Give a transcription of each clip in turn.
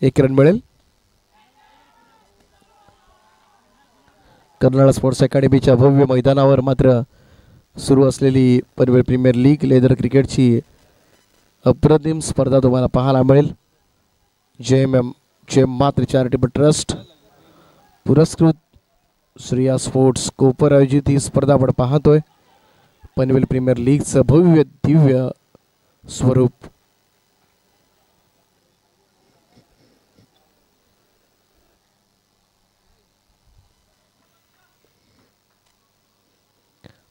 1 run मिळेल. Karnala sports अकॅडमीच्या भव्य मैदानावर मात्र सुरू असलेली पनवेल प्रीमियर लीग लेदर क्रिकेटची अप्रतिम स्पर्धा तुम्हाला पाहायला मिळेल. जेएम मात्र चॅरिटेबल ट्रस्ट पुरस्कृत श्रेया स्पोर्ट्स कोपर आयोजित ही स्पर्धा आपण पाहतोय. पनवेल प्रीमियर लीगचं भव्य दिव्य स्वरूप.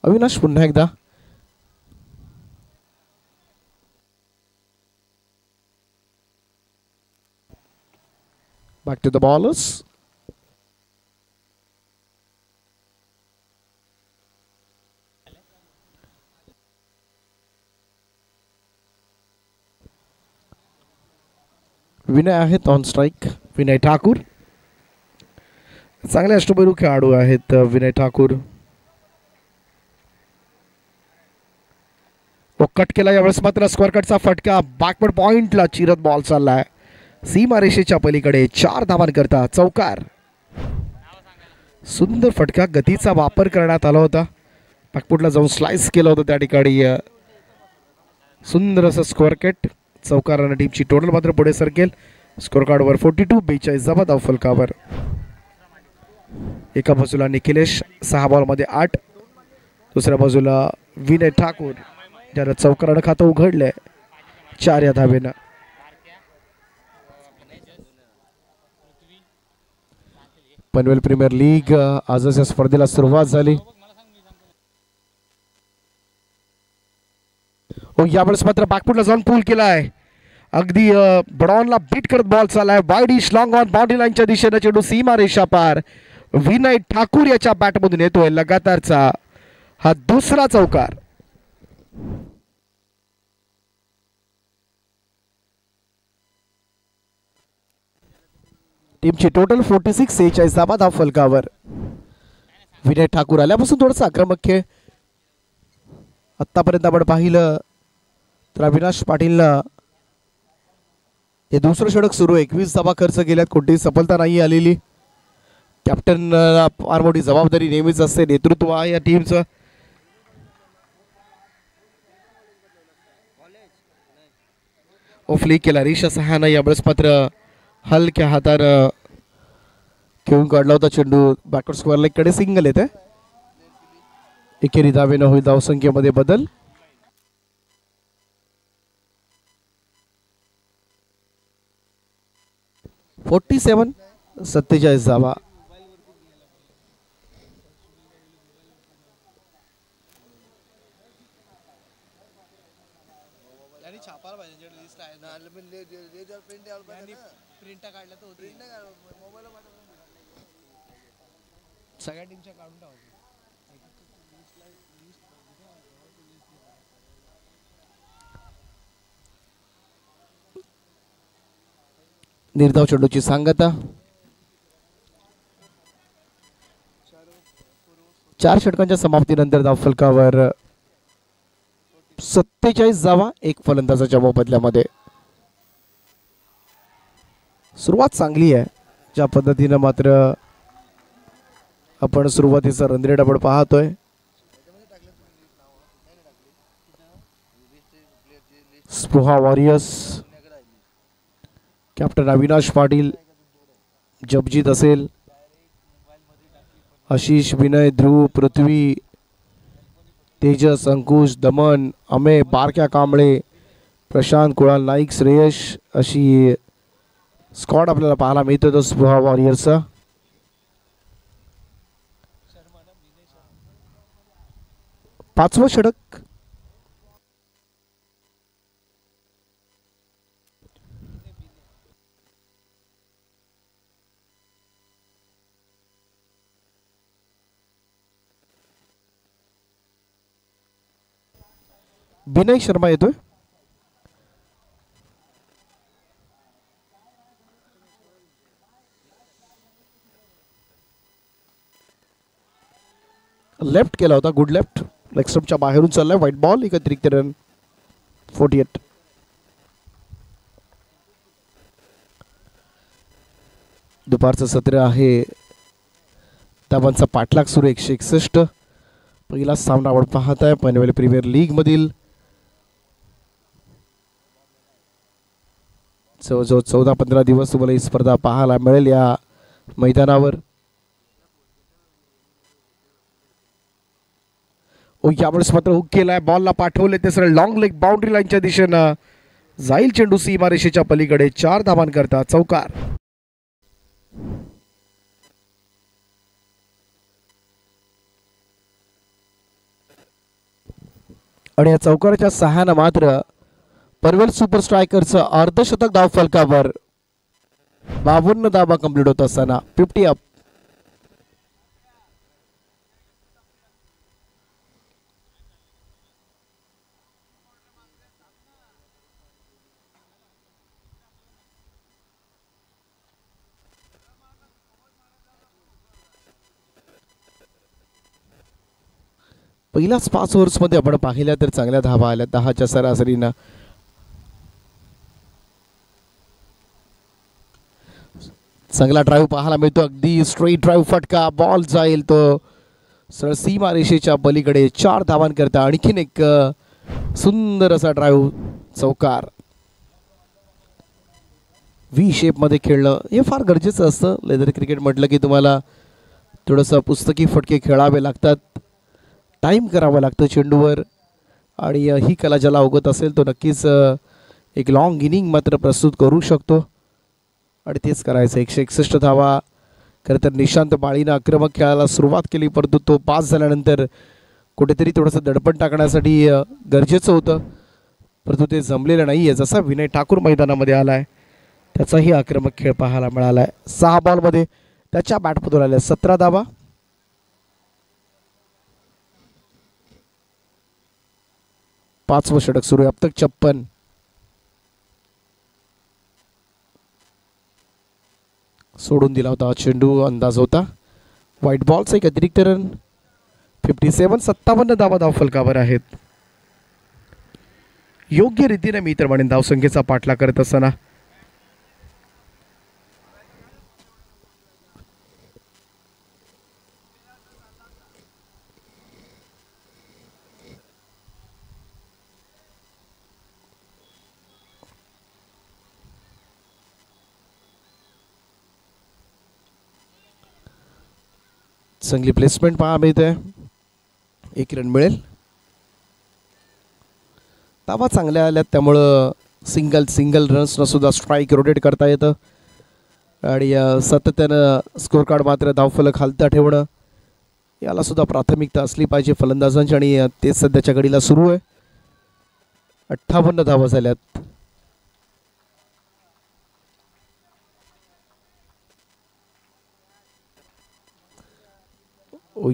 अविनाश पुन्हा एकदा back to the ballers. Vinay आहेत ऑन स्ट्राइक. विनय ठाकूर चांगले अष्टपैलू खेळाडू आहेत. विनय ठाकूर तो कट केला. यावेळेस मात्र स्क्वेअर कटचा फटका बॅकवर्ड पॉइंटला चिरत बॉल चाललाय सीमारेषेच्या पलीकडे. 4 धावांकरता चौकार. सुंदर फटका. गतीचा वापर करण्यात आला होता. बॅकफुटला जाऊन स्लाइस केलं होतं त्या ठिकाणी. सुंदर असं स्क्वेअर कट. चौकारानं टीमची टोटल मात्र पुढे सरकेल. स्कोर कार्डवर 42 42 धावा धाव फलकावर. एका बाजूला निखिलेश 6 बॉलमध्ये 8. दुसऱ्या बाजूला विनय ठाकूर ज्यानं चौकारानं खातं उघडलंय 4 या धावेनं. पनवेल प्रीमियर लीग आजच या स्पर्धेला सुरुवात झाली. यावेळेस मात्र बॅकफुटला जाऊन पूल केलाय. अगदी बडॉनला बीट करत बॉल चाललाय. वाईड इश लॉंग ऑन बाउंड्री लाईनच्या दिशेने चेंडू सीमा रेषा पार. विनय ठाकूर याच्या बॅटमधून येतोय लगातारचा हा दुसरा चौकार. टीमची टोटल 46 46 धावा धाव फलकावर. विनय ठाकूर आल्यापासून थोडंसं आक्रमक खेळ आतापर्यंत आपण पाहिलं तर अविनाश पाटीलनं हे दुसरं षटक सुरू. 21 धावा खर्च केल्यात. कोणतीही सफलता नाही आलेली. कॅप्टन फार मोठी जबाबदारी नेहमीच असते. नेतृत्व आहे या टीमचं. फ्लिक केला रिशा सहानं. यावेळेस मात्र हलक्या हातानं खेळून काढला होता चेंडू. बॅकवर्ड स्क्वेअर लेग कडे सिंगल येते. एकेरी धावेनं होईल धावसंख्येमध्ये बदल. (47) 47 धावा. सगळ्या टीमच्या काढून टाकायचं. निर्धाव चेंडूची सांगता. 4 षटकांच्या समाप्तीनंतर धाव फलकावर 47 धावा 1 फलंदाजाच्या मोबदल्यामध्ये. सुरुवात चांगली आहे. ज्या पद्धतीनं मात्र आपण सुरुवातीचा रन रेट आपण पाहतोय. स्पृहा वॉरियर्स कॅप्टन अविनाश पाटील, जपजीत असेल, आशिष, विनय, ध्रुव, पृथ्वी, तेजस, अंकुश, दमन, अमेय, बारक्या कांबळे, प्रशांत, कुणाल नाईक, श्रेयश अशी स्क्वॉड आपल्याला पाहायला मिळतो तो स्पृहा वॉरियर्सचा. पाचवं षटक. विनय शर्मा येतोय. लेफ्ट केला होता. Good left. लेग स्टंपच्या बाहेरून चाललाय. White ball. एकत्रित रन 48. दुपारचं सत्र आहे. धावांचा पाठलाग सुरू 161. पहिला सामना आपण पाहत आहे पनवेल प्रीमियर लीग मधील. जवळजवळ 14-15 दिवस तुम्हाला ही स्पर्धा पाहायला मिळेल या मैदानावर. यावेळेस मात्र हुक केलाय, बॉलला पाठवले ते सरळ लॉंग लेग बाउंड्री लाईनच्या दिशेनं जाईल चेंडू सीमारेषेच्या पलीकडे. 4 धावांकरता चौकार. आणि या चौकाराच्या सहाय्यानं मात्र पनवेल सुपर स्ट्रायकरचं अर्धशतक धाव फलकावर. 52 धावा कंप्लीट होत असताना 50 अप. पहिल्याच 5 ओव्हर्समध्ये आपण पाहिल्या तर चांगल्या धावा आल्या 10च्या सरासरीनं. चांगला ड्राईव्ह पाहायला मिळतो, अगदी स्ट्रेट ड्राईव्ह फटका, बॉल जाईल तो सरळ सीमा रेषेच्या पलीकडे. 4 धावांकरता आणखीन एक सुंदर असा ड्राईव्ह चौकार. व्ही शेप मध्ये खेळणं हे फार गरजेचं असतं. लेदर क्रिकेट म्हटलं की तुम्हाला थोडंसं पुस्तकी फटके खेळावे लागतात, टाईम करावं लागतं चेंडूवर. आणि ही कला ज्याला अवगत असेल तो नक्कीच एक लॉंग इनिंग मात्र प्रस्तुत करू शकतो. आणि तेच करायचं. 161 धावा. खरं तर निशांत बाळीनं आक्रमक खेळायला सुरुवात केली, परंतु तो पास झाल्यानंतर कुठेतरी थोडंसं दडपण टाकण्यासाठी गरजेचं होतं, परंतु ते जमलेलं नाही आहे. जसा विनय ठाकूर मैदानामध्ये आला आहे त्याचाही आक्रमक खेळ पाहायला मिळाला आहे. 6 बॉलमध्ये त्याच्या बॅटमधून आल्या 17 धावा. पाचवं षटक सुरू आहे. अब तक 56. सोडून दिला होता चेंडू, अंदाज होता. व्हाईट बॉलचा एक अतिरिक्त रन. 57. 57 धावा धाव फलकावर आहेत. योग्य रीतीने मी तर म्हणेन धावसंख्येचा पाठलाग करत असताना चांगली प्लेसमेंट पहा मिळते. 1 रन मिळेल. धावा चांगल्या आल्यात त्यामुळं सिंगल रन्सनं सुद्धा स्ट्राईक रोटेट करता येतं. आणि सातत्यानं स्कोर कार्ड मात्र धावफलक हालता ठेवणं याला सुद्धा प्राथमिकता असली पाहिजे फलंदाजांची. आणि तेच सध्याच्या घडीला सुरू आहे. 58 धावा झाल्यात.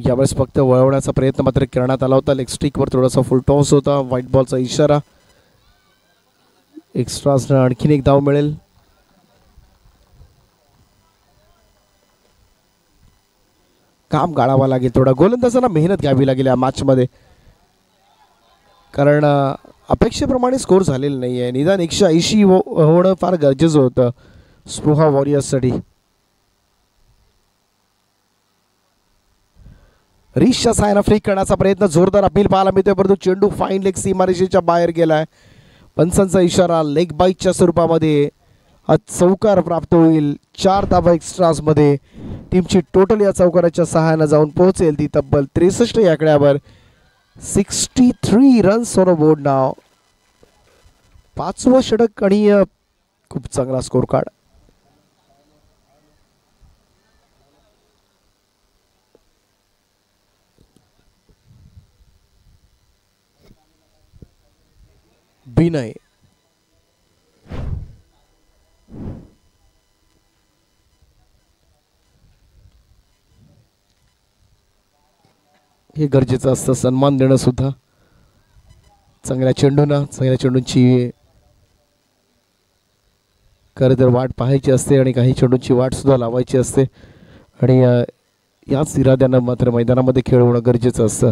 यावेळेस फक्त वळवण्याचा प्रयत्न मात्र करण्यात आला होता. लेग स्टिकवर थोडासा फुल टॉस होता. व्हाईट बॉलचा इशारा. एक्स्ट्रासनं आणखीन एक धाव मिळेल. काम गाळावं लागेल, थोडा गोलंदाजांना मेहनत घ्यावी लागेल या मॅचमध्ये, कारण अपेक्षेप्रमाणे स्कोर झालेला नाही आहे. निदान 180 होणं फार गरजेचं होतं स्पृहा वॉरियर्ससाठी. रिशच्या सायना फ्लिक करण्याचा प्रयत्न, जोरदार अपील पाहायला मिळतोय, परंतु चेंडू फाईन लेग सीमारेषेच्या बाहेर गेलाय. पंचांचा इशारा लेग बाईटच्या स्वरूपामध्ये हा चौकार प्राप्त होईल. 4 धावा एक्स्ट्रासमध्ये. टीमची टोटल या चौकाराच्या सहाय्यानं जाऊन पोहोचेल ती तब्बल 63 या आकड्यावर. 63 रन्स ऑन बोर्ड नाव. 5वं षटक आणि खूप चांगला स्कोर कार्ड. बिनय हे गरजेचं असतं, सन्मान देणं सुद्धा. चांगल्या चेंडूंची खरं तर वाट पाहायची असते आणि काही चेंडूंची वाट सुद्धा लावायची असते. आणि याच इराद्यानं मात्र मैदानामध्ये खेळ होणं गरजेचं असतं.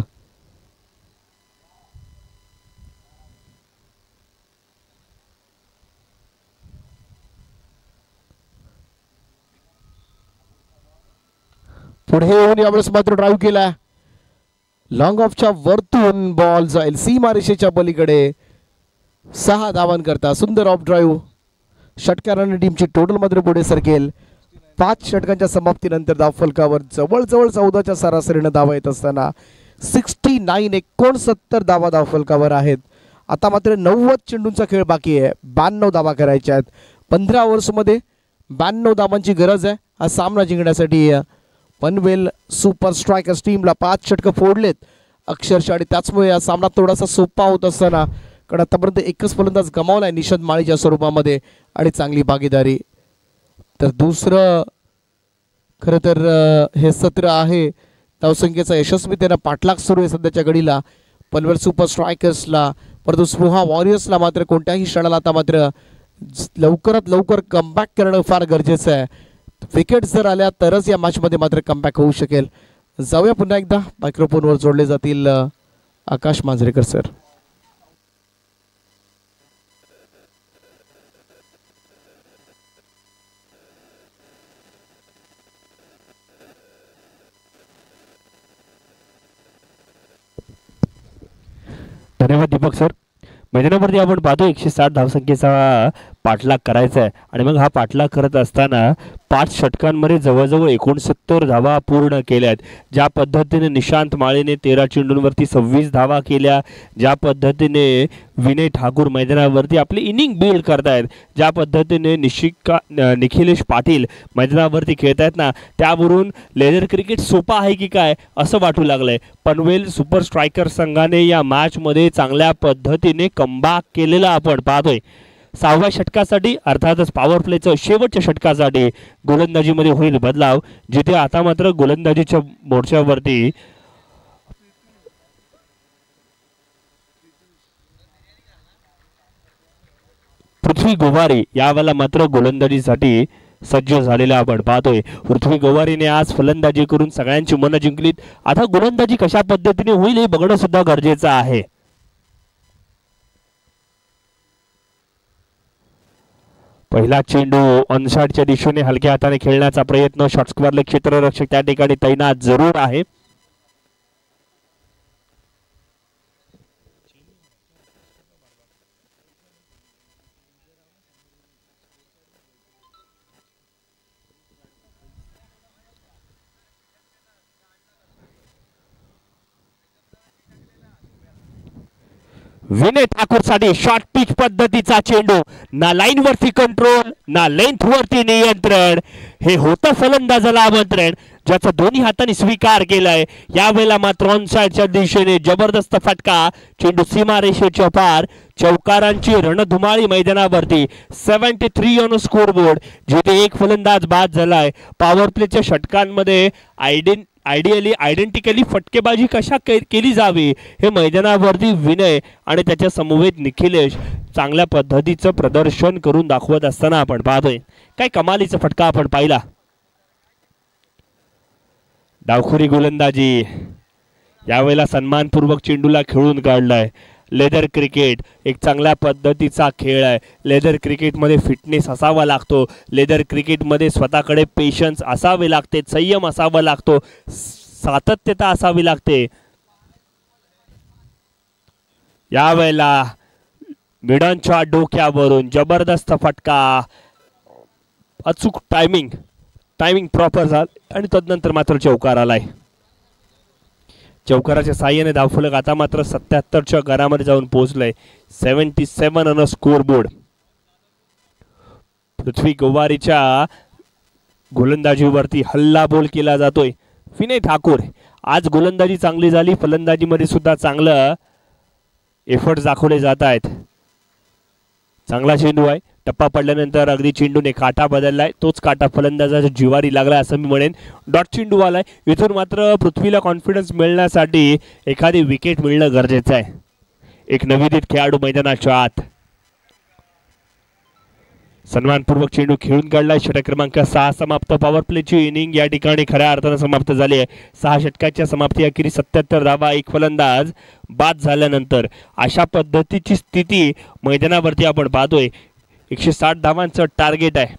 पुढे येऊन यावेळेस मात्र ड्राईव्ह केला, लॉंग ऑफच्या वरतून बॉल जाईल सीमारेषेच्या पलीकडे. 6 धावांकरता सुंदर ऑफ ड्राईव्ह. षटकाराने टीमची टोटल मात्र पुढे सरकेल. 5 षटकांच्या समाप्तीनंतर धावफलकावर जवळजवळ 14च्या सरासरीनं धावा येत असताना 69 धावा धावफलकावर आहेत. आता मात्र 90 चेंडूंचा खेळ बाकी आहे. 92 धावा करायच्या आहेत. 15 ओव्हर्समध्ये 92 धावांची गरज आहे हा सामना जिंकण्यासाठी. पनवेल सुपर स्ट्रायकर्स टीमला 5 षटकं फोडलेत अक्षरशः, आणि त्याचमुळे हा सामना थोडासा सोपा होत असताना, कारण आतापर्यंत एकच फलंदाज गमावला आहे निषाद माळीच्या स्वरूपामध्ये, आणि चांगली भागीदारी. तर दुसरं खरं तर हे सत्र आहे धावसंख्येचा यशस्वीतेनं पाठलाग सुरू आहे सध्याच्या घडीला पनवेल सुपर स्ट्रायकर्सला. परंतु स्पृहा वॉरियर्सला मात्र कोणत्याही क्षणाला आता मात्र लवकरात लवकर कमबॅक करणं फार गरजेचं आहे. विकेट जर आल्या तरच या मॅचमध्ये मात्र कमबॅक होऊ शकेल. जाऊया पुन्हा एकदा मायक्रोफोनवर जोडले जातील आकाश मांजरेकर सर. धन्यवाद दीपक सर. मैदानावरती आपण पाहतो 160 धावसंख्येचा पाठलाग करायचा आहे, आणि मग हा पाठलाग करत असताना 5 षटकांमध्ये जवळजवळ 69 धावा पूर्ण केल्यात. ज्या पद्धतीने निशांत माळीने 13 चेंडूंवरती 26 धावा केल्या, ज्या पद्धतीने विनय ठाकूर मैदानावरती आपली इनिंग बिल्ड करतायत, ज्या पद्धतीने निखिलेश पाटील मैदानावरती खेळतायत ना, त्यावरून लेदर क्रिकेट सोपा आहे की काय असं वाटू लागलंय. पनवेल सुपर स्ट्रायकर संघाने या मॅचमध्ये चांगल्या पद्धतीने कमबॅक केलेला आपण पाहतोय. 6व्या षटकासाठी अर्थातच पॉवर प्लेचं शेवटच्या षटकासाठी गोलंदाजीमध्ये होईल बदलाव, जिथे आता मात्र गोलंदाजीच्या मोर्चावरती पृथ्वी गोवारी यावेळेला मात्र गोलंदाजीसाठी सज्ज झालेला आपण पाहतोय. पृथ्वी गोवारीने आज फलंदाजी करून सगळ्यांची मनं जिंकलीत. आता गोलंदाजी कशा पद्धतीने होईल हे बघणं सुद्धा गरजेचं आहे. पहिला चेंडू ऑनसाइडच्या दिशेने हलक्या हाताने खेळण्याचा प्रयत्न. शॉट स्क्वेअरले क्षेत्ररक्षक त्या ठिकाणी तैनात जरूर आहे. विनय ठाकूर साठी शॉर्ट पिच पद्धतीचा चेंडू. ना लाईन वरती कंट्रोल ना लेंथ वरती नियंत्रण. हे होतं फलंदाजाला आमंत्रण, ज्याचा दोन्ही हातांनी स्वीकार केलाय. यावेळेला मात्र ऑनसाइडच्या दिशेने जबरदस्त फटका. चेंडू सीमारेषेच्या पार. चौकारांची रणधुमाळी मैदानावरती. 73 ऑन स्कोरबोर्ड, जिथे एक फलंदाज बाद झालाय. पॉवर प्लेच्या षटकांमध्ये आयडेंटिकली फटकेबाजी कशा केली जावी हे मैदानावरती विनय आणि त्याच्या समवेत निखिलेश चांगल्या पद्धतीचं प्रदर्शन करून दाखवत असताना आपण पाहतोय. काय कमालीचा फटका आपण पाहिला. डावखुरी गोलंदाजी. यावेळेला सन्मानपूर्वक चेंडूला खेळून काढलाय. लेदर क्रिकेट एक चांगल्या पद्धतीचा खेळ आहे. लेदर क्रिकेटमध्ये फिटनेस असावा लागतो. लेदर क्रिकेटमध्ये स्वतःकडे पेशन्स असावे लागते, संयम असावा लागतो, सातत्यता असावी लागते. यावेळेला मिडनच्या डोक्यावरून जबरदस्त फटका. अचूक टायमिंग प्रॉपर झालं आणि तदनंतर मात्र चौकार आलाय. चौकाराच्या साह्याने धावफलक आता मात्र 77च्या घरामध्ये जाऊन पोहोचलंय. 77 ऑन स्कोरबोर्ड. पृथ्वी गोवारीच्या गोलंदाजीवरती हल्ला बोल केला जातोय. विनय ठाकूर आज गोलंदाजी चांगली झाली, फलंदाजीमध्ये सुद्धा चांगलं एफर्ट्स दाखवले जात आहेत. चांगला चेंडू आहे. टप्पा पडल्यानंतर अगदी चेंडूने काटा बदललाय. तोच काटा फलंदाजाच्या जिवारी लागलाय असं मी म्हणेन. डॉट चेंडू आलाय. इथून मात्र पृथ्वीला कॉन्फिडन्स मिळण्यासाठी एखादी विकेट मिळणं गरजेचं आहे. एक नवोदित खेळाडू मैदानाच्या आत. सन्मानपूर्वक चेंडू खेळून काढलाय. षटक क्रमांक 6 समाप्त. पॉवर प्लेची इनिंग या ठिकाणी खऱ्या अर्थानं समाप्त झाली आहे. 6 षटकाच्या समाप्ती अखेरी 77 धावा. एक फलंदाज बाद झाल्यानंतर अशा पद्धतीची स्थिती मैदानावरती आपण पाहतोय. 160 धावांचं टार्गेट आहे.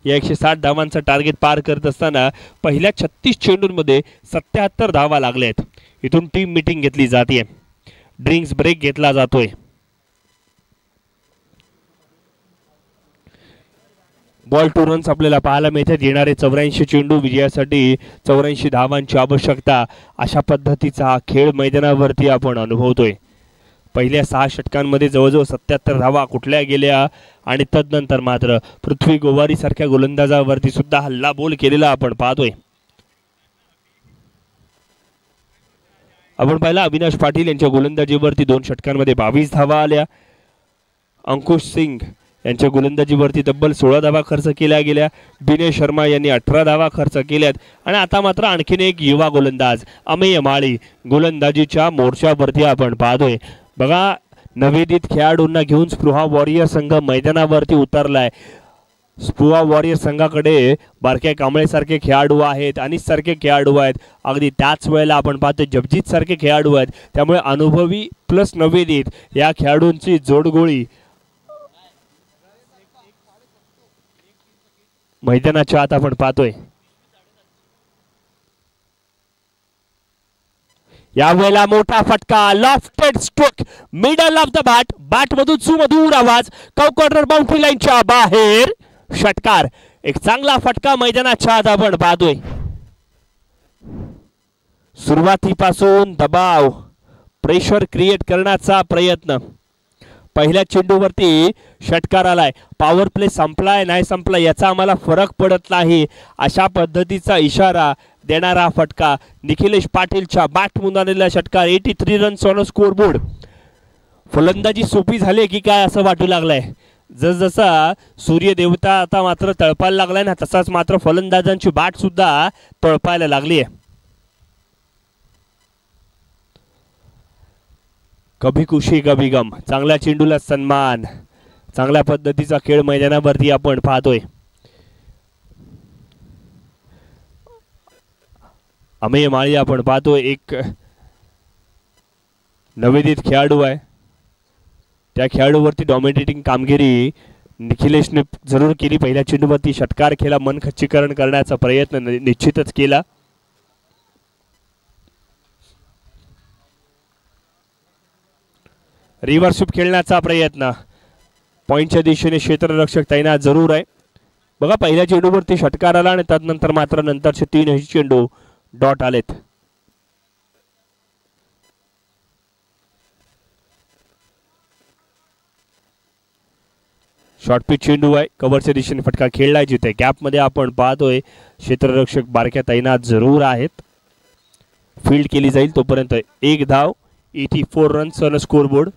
या 160 धावांचं टार्गेट पार करत असताना पहिल्या 36 चेंडूंमध्ये 77 धावा लागल्या आहेत. इथून टीम मीटिंग घेतली जाते, ड्रिंक्स ब्रेक घेतला जातोय. बॉल टू रन्स आपल्याला पाहायला मिळतात. येणारे 84 चेंडू विजयासाठी 84 धावांची आवश्यकता, अशा पद्धतीचा हा खेळ मैदानावरती आपण अनुभवतोय. पहिल्या 6 षटकांमध्ये जवळजवळ 77 धावा कुठल्या गेल्या आणि तदनंतर मात्र पृथ्वी गोवारी सारख्या गोलंदाजावरती सुद्धा हल्ला बोल केलेला आपण पाहतोय. आपण पाहिला अविनाश पाटील यांच्या गोलंदाजीवरती 2 षटकांमध्ये 22 धावा आल्या. अंकुश सिंग यांच्या गोलंदाजीवरती तब्बल 16 धावा खर्च केल्या गेल्या. बिने शर्मा यांनी 18 धावा खर्च केल्यात. आणि आता मात्र आणखीन एक युवा गोलंदाज अमेय माळी गोलंदाजीच्या मोर्चावरती आपण पाहतोय. बघा, नवेदित खेळाडूंना घेऊन स्पृहा वॉरियर संघ मैदानावरती उतरलाय. स्पृहा वॉरियर संघाकडे बारक्या कांबळेसारखे खेळाडू आहेत, अनिस सारखे खेळाडू आहेत, अगदी त्याच वेळेला आपण पाहतो जपजीत सारखे खेळाडू आहेत. त्यामुळे अनुभवी प्लस नवेदित या खेळाडूंची जोडगोळी मैदानाच्या आत आपण पाहतोय. यावेळेला मोठा फटका, lofted stroke, middle of the bat, bat मधून सुमधूर आवाज, कॉर्नर बाउंड्री लाईनच्या बाहेर, षटकार. एक चांगला फटका मैदानाच्या आत आपण पाहतोय. सुरुवातीपासून दबाव, प्रेशर क्रिएट करण्याचा प्रयत्न. पहिल्या चेंडूवरती षटकार आलाय. पॉवर प्ले संपलाय नाही संपला याचा आम्हाला फरक पडत नाही, अशा पद्धतीचा इशारा देणारा फटका. निखिलेश पाटीलच्या बॅटमधून आलेला षटकार. 83 रन्स ऑन स्कोर बोर्ड. फलंदाजी सोपी झाली की काय असं वाटू लागलंय. जसजसा सूर्य देवता आता मात्र तळपायला लागलाय ना, तसाच मात्र फलंदाजांची बॅट सुद्धा तळपायला लागली आहे. कभी खुशी कभी गम, चांगल्या चेंडूला सन्मान, चांगल्या पद्धतीचा खेळ मैदानावरती आपण पाहतोय. अमेय माळी आपण पाहतोय, एक नवेदित खेळाडू आहे. त्या खेळाडूवरती डॉमिनेटिंग कामगिरी निखिलेशने जरूर केली. पहिल्या चेंडूवरती षटकार केला, मन खच्चीकरण करण्याचा प्रयत्न निश्चितच केला. रिव्हर्स खेळण्याचा प्रयत्न, पॉइंटच्या दिशेने क्षेत्ररक्षक तैनात जरूर आहे. बघा, पहिल्या चेंडूवरती षटकार आला आणि त्यानंतर मात्र नंतरचे 3 चेंडू डॉट आलेत. शॉर्ट पिच चेंडू आहे, कव्हरच्या दिशेने फटका खेळलाय. जिथे गॅपमध्ये आपण पाहतोय क्षेत्ररक्षक बारक्या तैनात जरूर आहेत. फील्ड केली जाईल तोपर्यंत 1 धाव, 84 runs on score board.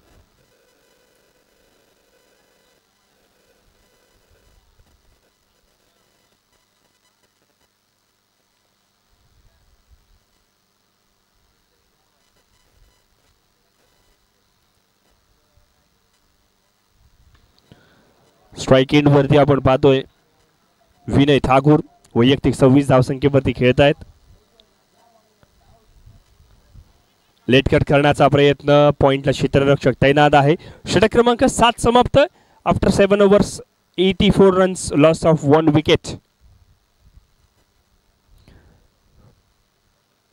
Strike end वरती आपण पाहतोय विनय ठाकूर वैयक्तिक 26 धावसंख्येवरती खेळत आहेत. लेट कट करण्याचा प्रयत्न, पॉइंटला क्षेत्ररक्षक तैनात आहे. षटक क्रमांक 7 समाप्त. After 7 overs 84 runs, loss of 1 wicket.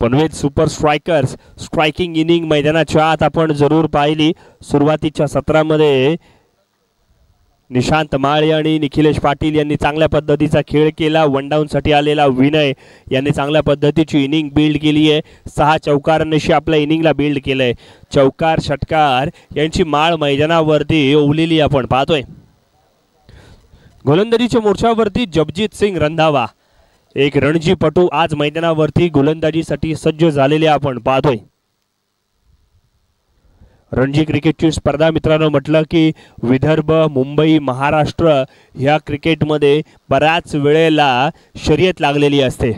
Panvel super strikers striking inning मैदानाच्या आत आपण जरूर पाहिली. सुरुवातीच्या सत्रामध्ये निशांत माळे आणि निखिलेश पाटील यांनी चांगल्या पद्धतीचा खेळ केला. वन डाऊन साठी आलेला विनय यांनी चांगल्या पद्धतीची इनिंग बिल्ड केली आहे. 6 चौकारांशी आपल्या इनिंगला बिल्ड केलंय. चौकार षटकार यांची माळ मैदानावरती ओवलेली आपण पाहतोय. गोलंदाजीच्या मोर्चावरती जपजीत सिंग रंधावा, एक रणजीपटू आज मैदानावरती गोलंदाजीसाठी सज्ज झालेले आपण पाहतोय. रणजी क्रिकेटची स्पर्धा मित्रांनो म्हटलं की विदर्भ, मुंबई, महाराष्ट्र ह्या क्रिकेटमध्ये बऱ्याच वेळेला शर्यत लागलेली असते.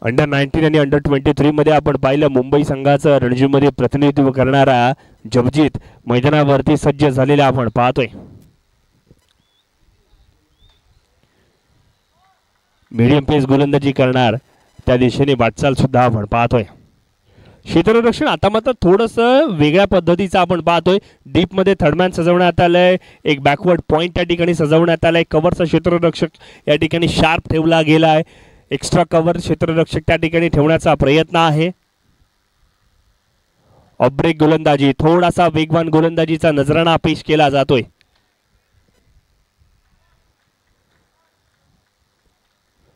अंडर 19 आणि अंडर 23 मध्ये आपण पाहिलं मुंबई संघाचं रणजीमध्ये प्रतिनिधित्व करणारा जपजीत मैदानावरती सज्ज झालेला आपण पाहतोय. मीडियम पेस गोलंदाजी करणार त्या दिशेने वाटचाल सुद्धा आपण पाहतोय. क्षेत्ररक्षण आता मात्र थोडंसं वेगळ्या पद्धतीचं आपण पाहतोय. डीपमध्ये थर्डमॅन सजवण्यात आलंय, एक बॅकवर्ड पॉईंट त्या ठिकाणी सजवण्यात आलाय. कव्हरचा क्षेत्ररक्षक या ठिकाणी शार्प ठेवला गेला आहे. एक्स्ट्रा कव्हर क्षेत्ररक्षक त्या ठिकाणी ठेवण्याचा प्रयत्न आहे. ऑब्रेक गोलंदाजी, थोडासा वेगवान गोलंदाजीचा नजराणा पेश केला जातोय.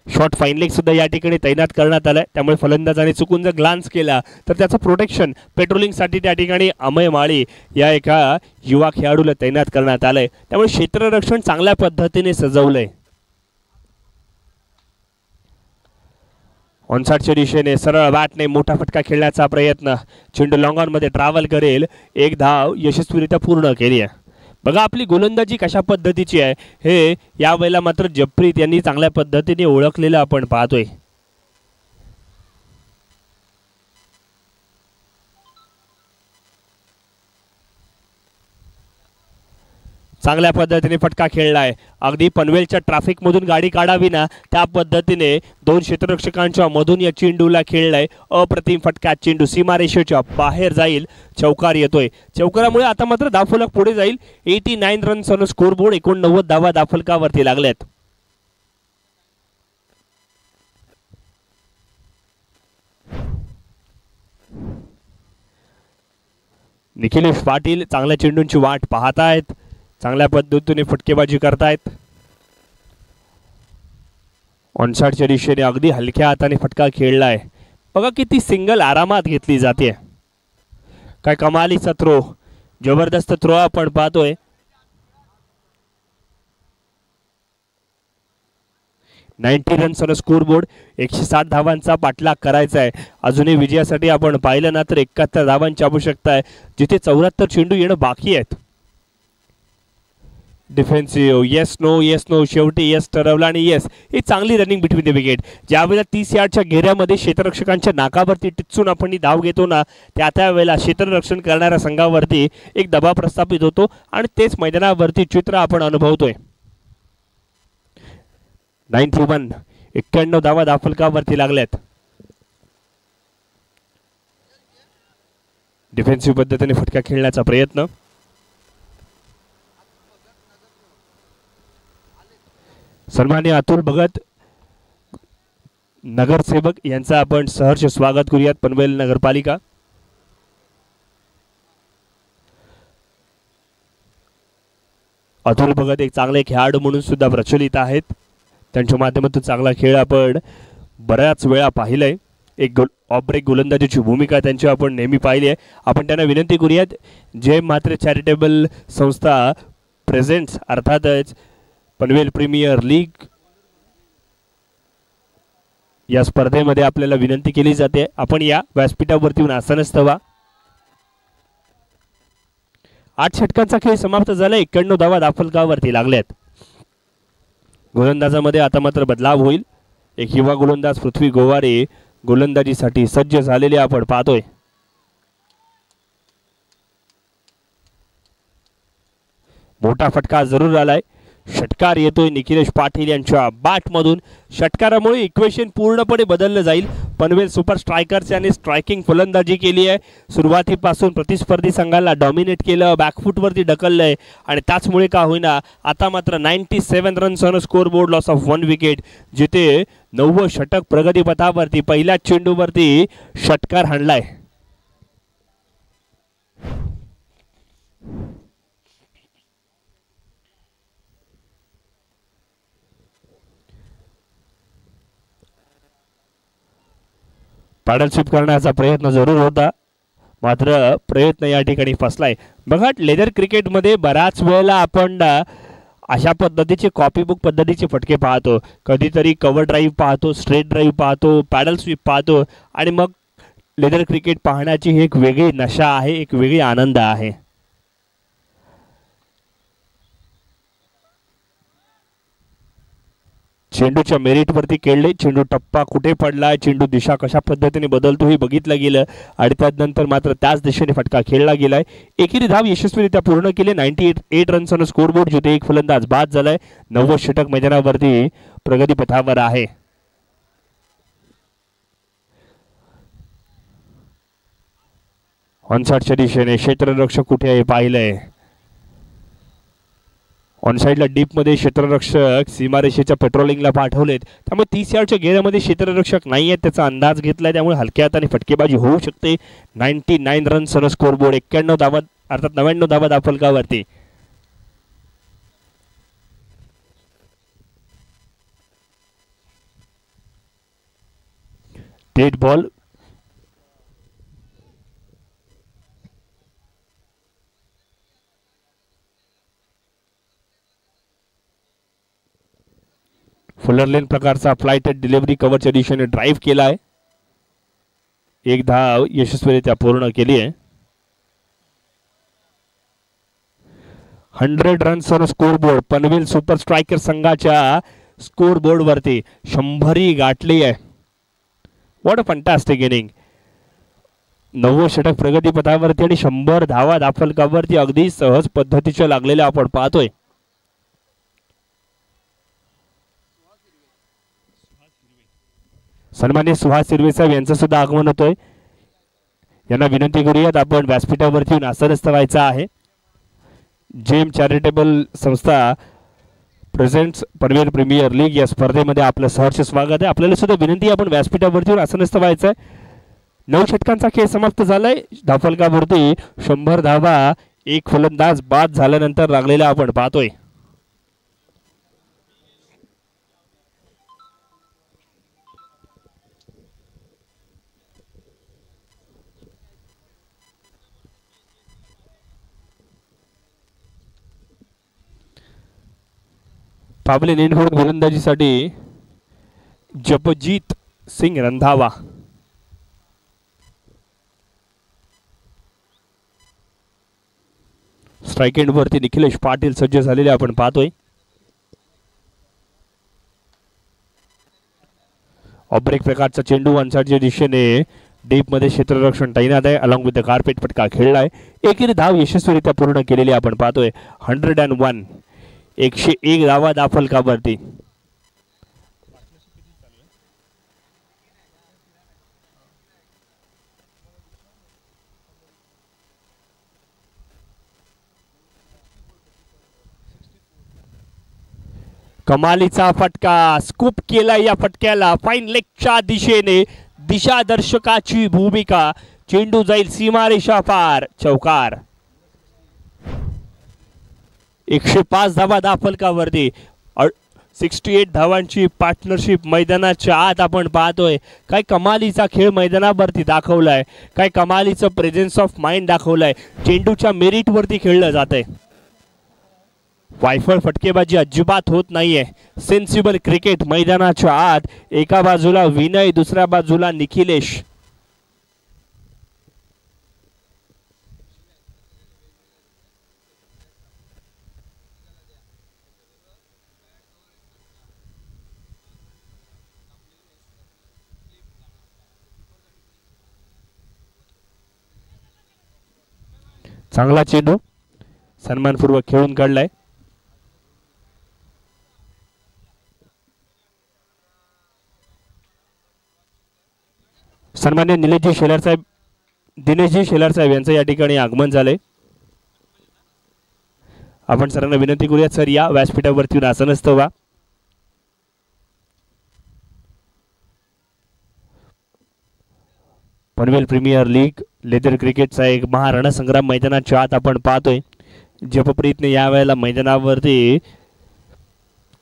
शॉट फाईन लेग सुद्धा या ठिकाणी तैनात करण्यात आलाय. त्यामुळे फलंदाजाने चुकून जर ग्लान्स केला तर त्याचं प्रोटेक्शन पेट्रोलिंगसाठी त्या ठिकाणी अमय माळी या एका युवा खेळाडूला तैनात करण्यात आलंय. त्यामुळे क्षेत्ररक्षण चांगल्या पद्धतीने सजवलंय. ऑनसाइडच्या दिशेने सरळ बॅटने मोठा फटका खेळण्याचा प्रयत्न. चेंडू लॉंग ऑन मध्ये ट्रॅव्हल करेल. एक धाव यशस्वीरित्या पूर्ण केली आहे. बघा आपली गोलंदाजी कशा पद्धतीची आहे हे यावेळेला मात्र जपप्रीत यांनी चांगल्या पद्धतीने ओळखलेलं आपण पाहतोय. चांगल्या पद्धतीने फटका खेळलाय. अगदी पनवेलच्या ट्रॅफिक मधून गाडी काढावी ना त्या पद्धतीने दोन क्षेत्ररक्षकांच्या मधून या चेंडूला खेळलाय. अप्रतिम फटका. चेंडू सीमारेषेच्या बाहेर जाईल. चौकार येतोय. चौकारामुळे आता मात्र धावफलक पुढे जाईल. 89 रन्स ऑन स्कोरबोर्ड. 89 धावा धावफलकावरती लागल्यात. निखिलेश पाटील चांगल्या चेंडूंची वाट पाहतायत. चांगल्या पद्धतीने फटकेबाजी करतायत. ऑनसाइडच्या दिशेने अगदी हलक्या हाताने फटका खेळलाय. बघा किती सिंगल आरामात घेतली जाते. काय कमालीचा थ्रो, जबरदस्त थ्रो आपण पाहतोय. 90 रन्स ऑन स्कोरबोर्ड. 160 धावांचा पाठलाग करायचा आहे. अजूनही विजयासाठी आपण पाहिलं ना तर 71 धावांची आवश्यकता आहे, जिथे 74 चेंडू येणं बाकी आहेत. डिफेन्सिव्ह येस नो शेवटी येस ठरवला आणि येस. ही चांगली रनिंग बिटवीन द विकेट. ज्यावेळेला 30 यार्डच्या घेऱ्यामध्ये क्षेत्ररक्षकांच्या नाकावरती टिचून आपण ही धाव घेतो ना त्या वेळेला क्षेत्ररक्षण करणाऱ्या संघावरती एक दबाव प्रस्थापित होतो आणि तेच मैदानावरती चित्र आपण अनुभवतोय. 91 धावा धावफलकावरती लागल्यात. डिफेन्सिव्ह पद्धतीने फटका खेळण्याचा प्रयत्न. सन्माननीय अतुल भगत नगरसेवक यांचा आपण सहर्ष स्वागत करूयात. पनवेल नगरपालिका. अतुल भगत एक चांगले खेळाडू म्हणून सुद्धा प्रचलित आहेत. त्यांच्या माध्यमातून चांगला खेळ आपण बऱ्याच वेळा पाहिलाय. एक ऑब्रेक गोलंदाजीची भूमिका त्यांची आपण नेहमी पाहिली आहे. आपण त्यांना विनंती करूयात, जय म्हात्रे चॅरिटेबल संस्था प्रेझेंट्स अर्थातच पनवेल प्रीमियर लीग या स्पर्धेमध्ये आपल्याला विनंती केली जाते, आपण या व्यासपीठावरती येऊन आसनस्थ व्हा. 8 षटकांचा खेळ समाप्त झाला. 91 धावा धावफलकावरती लागल्यात. गोलंदाजामध्ये आता मात्र बदलाव होईल. एक युवा गोलंदाज पृथ्वी गोवारे गोलंदाजीसाठी सज्ज झालेले आपण पाहतोय. मोठा फटका जरूर आलाय. षटकार येतोय निखिलेश पाटील यांच्या बॅटमधून. षटकारामुळे इक्वेशन पूर्णपणे बदललं जाईल. पनवेल सुपर स्ट्रायकर्स यांनी स्ट्रायकिंग फलंदाजी केली आहे. सुरुवातीपासून प्रतिस्पर्धी संघाला डॉमिनेट केलं, बॅकफुटवरती ढकललंय आणि त्याचमुळे का होईना आता मात्र 97 runs on scoreboard, loss of 1 wicket. जिथे 90 षटक प्रगतीपथावरती पहिल्या चेंडूवरती षटकार हाणलाय. पॅडल स्वीप करण्याचा प्रयत्न जरूर होता, मात्र प्रयत्न या ठिकाणी फसलाय. बघा लेदर क्रिकेटमध्ये बऱ्याच वेळेला आपण अशा पद्धतीचे कॉपीबुक पद्धतीचे फटके पाहतो. कधीतरी कव्हर ड्राईव्ह पाहतो, स्ट्रेट ड्राईव्ह पाहतो, पॅडल स्वीप पाहतो आणि मग लेदर क्रिकेट पाहण्याची ही एक वेगळी नशा आहे, एक वेगळी आनंद आहे. चेंडूच्या मेरिटवरती खेळले. चेंडू टप्पा कुठे पडलाय, चेंडू दिशा कशा पद्धतीने बदलतो हे बघितलं गेलं आणि त्यानंतर मात्र त्याच दिशेने फटका खेळला गेलाय. एकेरी धाव यशस्वीरित्या पूर्ण केले. 98 रन्स ऑन स्कोरबोर्ड, जिथे एक फलंदाज बाद झालाय. 90 षटक मैदानावरती प्रगतीपथावर आहे. ऑनसाईडच्या दिशेने क्षेत्ररक्षक कुठे आहे पाहिलंय. ऑनसाईडला डीपमध्ये क्षेत्ररक्षक सीमारेषेच्या पेट्रोलिंगला पाठवलेत, त्यामुळे 30 यार्डच्या घेऱ्यामध्ये क्षेत्ररक्षक नाही आहेत त्याचा अंदाज घेतलाय, त्यामुळे हलक्या हाताने फटकेबाजी होऊ शकते. 99 रन्स स्कोर बोर्ड, 91 धावा अर्थात 99 धावा दाफलकावरती. Dead ball. फुलर लेन प्रकारचा फ्लाइट डिलिव्हरी कव्हरच्या दिशेने ड्राईव्ह केला आहे. एक धाव यशस्वीरित्या पूर्ण केली आहे. 100 runs on score board. Panvel super striker संघाच्या स्कोर बोर्ड वरती 100 गाठली आहे. What a fantastic inning. 90 षटक प्रगतीपथावरती आणि 100 धावा दाफलकावरती अगदी सहज पद्धतीच्या लागलेल्या आपण पाहतोय. सन्मान्य सुहास हिरवे साहेब यांचं सुद्धा आगमन होतोय. यांना विनंती करूयात आपण व्यासपीठावरती येऊन आसनस्थ व्हायचं आहे. जेम चॅरिटेबल संस्था प्रेझेंट्स पनवेल प्रीमियर लीग या स्पर्धेमध्ये आपलं सहर्ष स्वागत आहे. आपल्याला सुद्धा विनंती आपण व्यासपीठावरती येऊन आसनस्थ व्हायचं आहे. 9 षटकांचा खेळ समाप्त झालाय. धाफलकावरती 100 धावा एक फलंदाज बाद झाल्यानंतर लागलेला आपण पाहतोय. पाबले नेनघोड गोलंदाजीसाठी जपजीत सिंग रंधावा. स्ट्राइक एंड वरती निखिलेश पाटील सज्ज झालेले आपण पाहतोय. ऑब्रेक प्रकारचा चेंडू वनसाईडच्या दिशेने डीप मध्ये क्षेत्ररक्षण तैनात आहे. अलॉंग विथ द कार्पेट फटका खेळलाय. एकेरी धाव यशस्वीरित्या पूर्ण केलेली आपण पाहतोय. 101 101 धावा दाफलकावरती. कमालीचा फटका स्कूप केला. या फटक्याला फाईन लेगच्या दिशेने दिशादर्शकाची भूमिका. चेंडू जाईल सीमारेषा पार. चौकार. 105 धावा दाफलकावरती. 68 धावांची पार्टनरशिप मैदानाच्या आत आपण पाहतोय. काय कमालीचा खेळ मैदानावरती दाखवलाय. काय कमालीचं प्रेझेन्स ऑफ माइंड दाखवलाय. चेंडूच्या मेरिट वरती खेळलं जात आहे. वायफळ फटकेबाजी अजिबात होत नाहीये. सेन्सिबल क्रिकेट मैदानाच्या आत. एका बाजूला विनय, दुसऱ्या बाजूला निखिलेश. चांगला चेंडू सन्मानपूर्वक खेळून काढलाय. सन्मान्य निलेशजी शेलार साहेब, दिनेशजी शेलार साहेब यांचं या ठिकाणी आगमन झालंय. आपण सरांना विनंती करूयात, सर या व्यासपीठावरती आसनस्थ व्हा. पनवेल प्रीमियर लीग लेदर क्रिकेटचा एक महारणसंग्राम मैदानाच्या आत आपण पाहतोय. जपप्रीतने यावेळेला मैदानावरती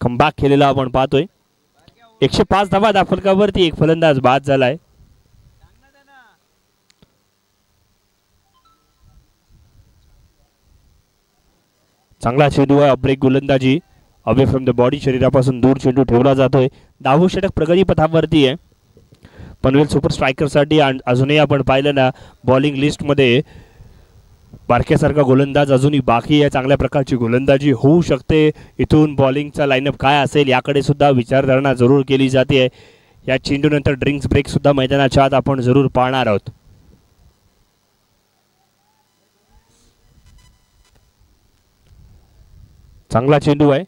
कमबॅक केलेला आपण पाहतोय. 105 धावा दाफलकावरती एक फलंदाज बाद झालाय. चांगला चेंडू आहे. ब्रेक गोलंदाजी अवे फ्रॉम द बॉडी, शरीरापासून दूर चेंडू ठेवला जातोय. 10वं षटक प्रगती पथावरती आहे. पनवेल सुपर स्ट्रायकरसाठी अजूनही आपण पाहिलं ना, बॉलिंग लिस्टमध्ये बारक्यासारखा गोलंदाज अजूनही बाकी आहे. चांगल्या प्रकारची गोलंदाजी होऊ शकते. इथून बॉलिंगचा लाईनअप काय असेल याकडे सुद्धा विचारधारणा जरूर केली जाते. या चेंडूनंतर ड्रिंक्स ब्रेक सुद्धा मैदानाच्या आत आपण जरूर पाहणार आहोत. चांगला चेंडू आहे.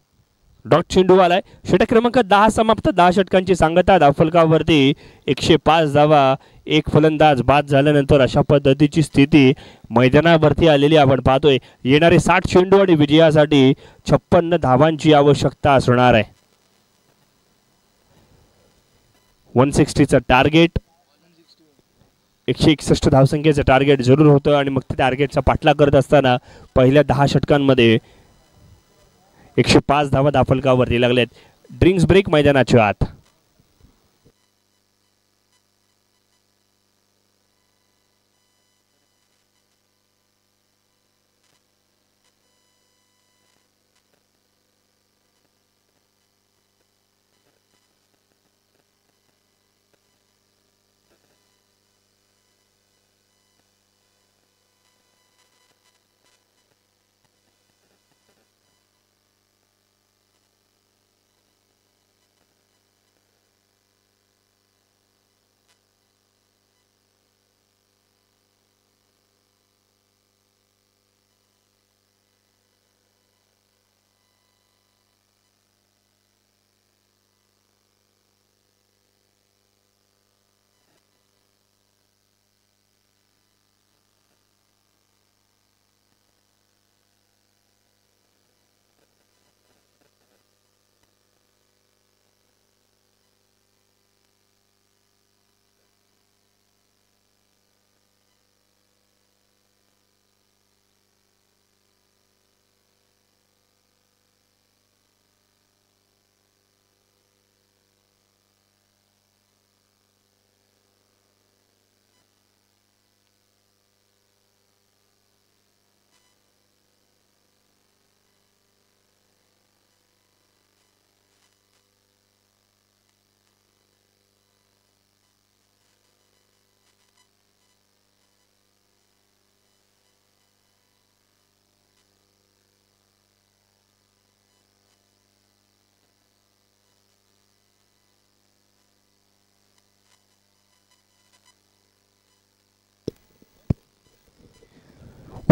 डॉट चेंडू आलाय. षटक क्रमांक 10 समाप्त. 10 षटकांची सांगता. धावफलकावरती 105 धावा. एक फलंदाज बाद झाल्यानंतर अशा पद्धतीची स्थिती मैदानावरती आलेली आपण पाहतोय. येणारे 60 चेंडू आणि विजयासाठी 56 धावांची आवश्यकता असणार आहे. 160चं टार्गेट, 161 धावसंख्येचं टार्गेट जरूर होतं आणि मग ते टार्गेटचा पाठलाग करत असताना पहिल्या 10 षटकांमध्ये 105 धावा धावफलकावरती लागलेत. ड्रिंक्स ब्रेक मैदानाच्या आत.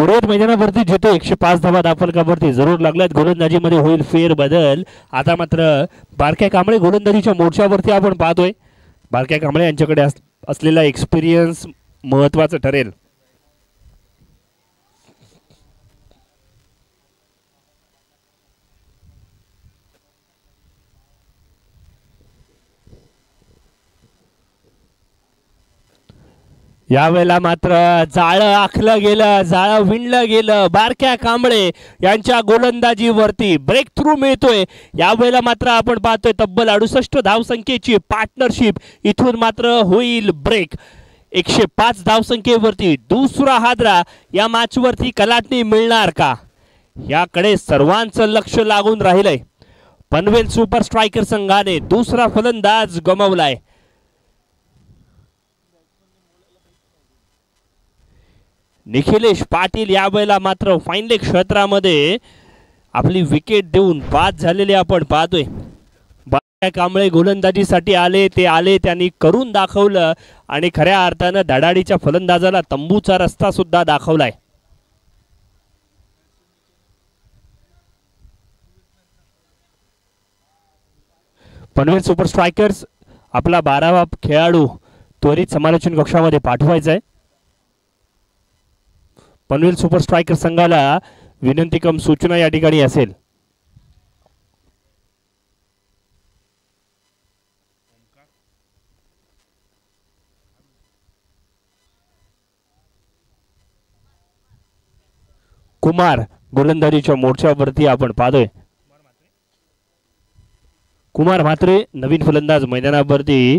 उर्वरित मैदानावरती जिथे 105 धावा धावफलकावरती जरूर लागल्यात. गोलंदाजीमध्ये होईल फेर बदल. आता मात्र बारक्या कांबळे गोलंदाजीच्या मोर्चावरती आपण पाहतोय. बारक्या कांबळे यांच्याकडे असलेला एक्सपिरियन्स महत्वाचं ठरेल. यावेळेला मात्र जाळं आखलं गेलं, जाळं विणलं गेलं. बारक्या कांबळे यांच्या गोलंदाजीवरती ब्रेक थ्रू मिळतोय. यावेळेला मात्र आपण पाहतोय तब्बल 68 धावसंख्येची पार्टनरशिप. इथून मात्र होईल ब्रेक. 105 धावसंख्येवरती दुसरा हादरा या मॅचवरती कलाटणी मिळणार का, याकडे सर्वांचं लक्ष लागून राहिलंय. पनवेल सुपर स्ट्रायकर संघाने दुसरा फलंदाज गमावलाय. निखिलेश पाटील यावेळेला मात्र फाईन लेग क्षेत्रामध्ये आपली विकेट देऊन बाद झालेले आपण पाहतोय. बारक्या कांबळे गोलंदाजीसाठी आले, ते आले, त्यांनी करून दाखवलं आणि खऱ्या अर्थानं धडाडीच्या फलंदाजाला तंबूचा रस्ता सुद्धा दाखवलाय. पनवेल सुपर स्ट्रायकर्स आपला 12वा खेळाडू त्वरित समालोचन कक्षामध्ये पाठवायचा आहे. पनवेल सुपर स्ट्रायकर संघाला विनंती कम सूचना या ठिकाणी असेल. कुमार गोलंदाजीच्या मोर्चावरती आपण पाहतोय. कुमार म्हात्रे नवीन फलंदाज मैदानावरती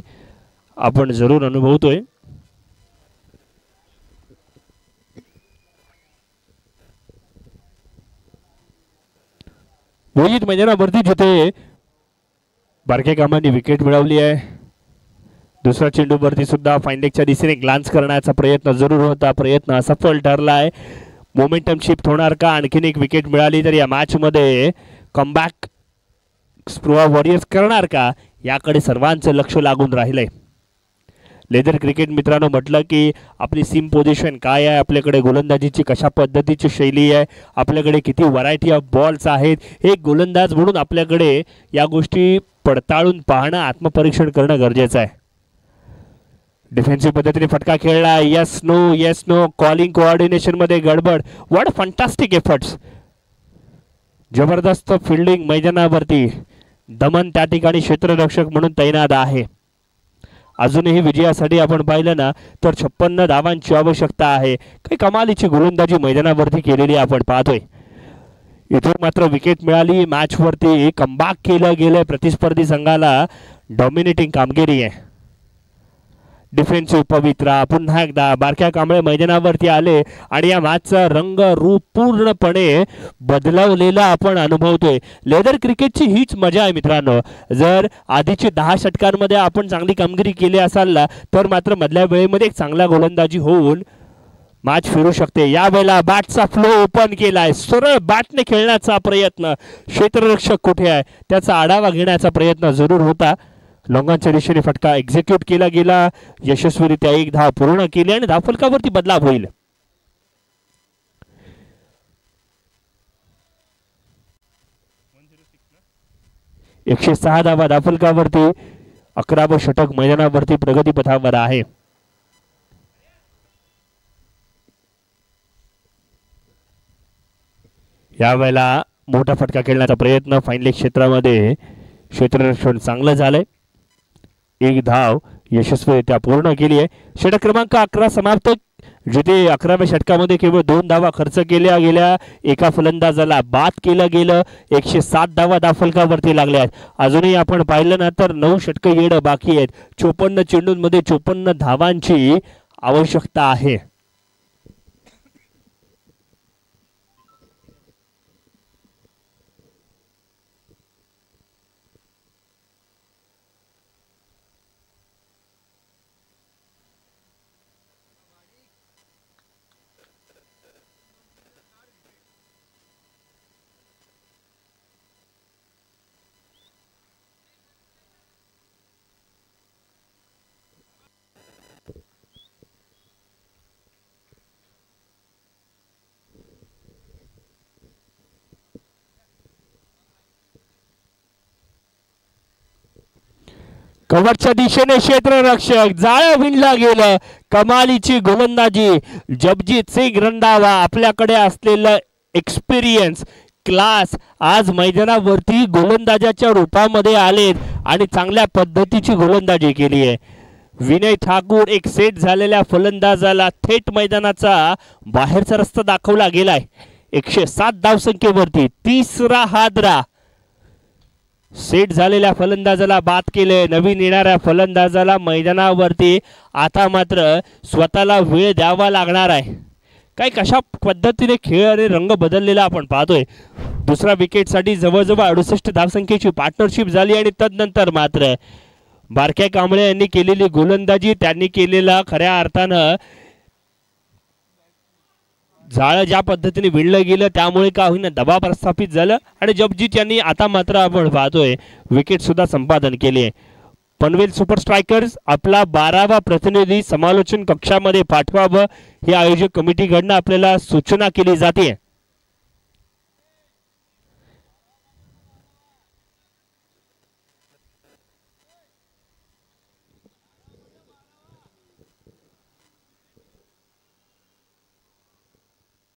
आपण जरूर अनुभवतोय. रोहित मैदानावरती जिथे बारक्या कांबळेंनी विकेट मिळवली आहे, दुसऱ्या चेंडूवरती सुद्धा फाईन लेगच्या दिशेने ग्लान्स करण्याचा प्रयत्न जरूर होता. प्रयत्न असफल ठरलाय. मोमेंटम शिफ्ट होणार का, आणखीन एक विकेट मिळाली तर या मॅच मध्ये कमबॅक स्प्रुआ वॉरियर्स करणार का, याकडे सर्वांचं लक्ष लागून राहिलंय. लेदर क्रिकेट मित्रांनो म्हटलं की आपली सीम पोझिशन काय आहे, आपल्याकडे गोलंदाजीची कशा पद्धतीची शैली आहे, आपल्याकडे किती व्हरायटी ऑफ बॉल्स आहेत, एक गोलंदाज म्हणून आपल्याकडे या गोष्टी पडताळून पाहणं, आत्मपरीक्षण करणं गरजेचं आहे. डिफेन्सिव्ह पद्धतीने फटका खेळला. येस नो कॉलिंग कोऑर्डिनेशन मध्ये गडबड. What fantastic efforts. जबरदस्त फिल्डिंग मैदानावरती. दमन त्या ठिकाणी क्षेत्ररक्षक म्हणून तैनात आहे. अजूनही विजयासाठी आपण पाहिलं ना तर 56 धावांची आवश्यकता आहे. काही कमालीची गोलंदाजी मैदानावरती केलेली आपण पाहतोय. इथून मात्र विकेट मिळाली. मॅचवरती कमबॅक केलं गेलं. प्रतिस्पर्धी संघाला डॉमिनेटिंग कामगिरी आहे. डिफेन्सिव्ह पवित्रा पुन्हा एकदा बारक्या कांबळे मैदानावरती आले आणि या मॅचचा रंग रूप पूर्णपणे बदलवलेला आपण अनुभवतोय. लेदर क्रिकेटची हीच मजा आहे मित्रांनो. जर आधीची 10 षटकांमध्ये आपण चांगली कामगिरी केली असाल ना तर मात्र मधल्या वेळेमध्ये एक चांगला गोलंदाजी होऊन मॅच फिरू शकते. यावेळेला बॅटचा फ्लो ओपन केलाय. सरळ बॅटने खेळण्याचा प्रयत्न. क्षेत्ररक्षक कुठे आहे त्याचा आढावा घेण्याचा प्रयत्न जरूर होता. लॉंगांच्या दिशेने फटका एक्झिक्यूट केला गेला. यशस्वीरित्या एक धाव पूर्ण केली आणि धावफलकावरती बदलाव होईल. एकशे 6 धावा धावफलकावरती. 11वं षटक मैदानावरती प्रगतीपथावर आहे. यावेळेला मोठा फटका खेळण्याचा प्रयत्न फाईन लेग क्षेत्रामध्ये. क्षेत्ररक्षण चांगलं झालंय. एक धाव यशस्वीरित्या पूर्ण केली आहे. षटक क्रमांक 11 समाप्त. जिथे 11व्या षटकामध्ये केवळ 2 धावा खर्च केल्या गेल्या. एका फलंदाजाला बाद केलं गेलं. 107 धावा धावफलकावरती लागल्या आहेत. अजूनही आपण पाहिलं ना तर 9 षटकं येणं बाकी आहेत. 54 चेंडूंमध्ये 54 धावांची आवश्यकता आहे. कव्हरच्या दिशेने क्षेत्ररक्षक. जाळं विणलं गेलं. कमालीची गोलंदाजी. जपजीत सिंग रंधावा आपल्याकडे असलेलं एक्सपिरियन्स क्लास आज मैदानावरती गोलंदाजाच्या रूपामध्ये आलेत आणि चांगल्या पद्धतीची गोलंदाजी केली आहे. विनय ठाकूर एक सेट झालेल्या फलंदाजाला थेट मैदानाचा बाहेरचा रस्ता दाखवला गेलाय. 107 धावसंख्येवरती 3रा हादरा. सेट झालेल्या फलंदाजाला बाद केले. नवीन येणाऱ्या फलंदाजाला मैदानावरती आता मात्र स्वतःला वेळ द्यावा लागणार आहे. काही कशा पद्धतीने खेळ आणि रंग बदललेला आपण पाहतोय. दुसऱ्या विकेटसाठी जवळजवळ 68 धावसंख्येची पार्टनरशिप झाली आणि तदनंतर मात्र बारक्या कांबळे यांनी केलेली गोलंदाजी, त्यांनी केलेला खऱ्या अर्थानं जाळं ज्या पद्धतीने विणलं गेलं त्यामुळे का होईना दबाव प्रस्थापित झालं आणि जपजीत यांनी आता मात्र आपण पाहतोय विकेट सुद्धा संपादन केली आहे. पनवेल सुपर स्ट्रायकर्स आपला 12वा प्रतिनिधी समालोचन कक्षामध्ये पाठवावं ही आयोजक कमिटीकडनं आपल्याला सूचना केली जाते.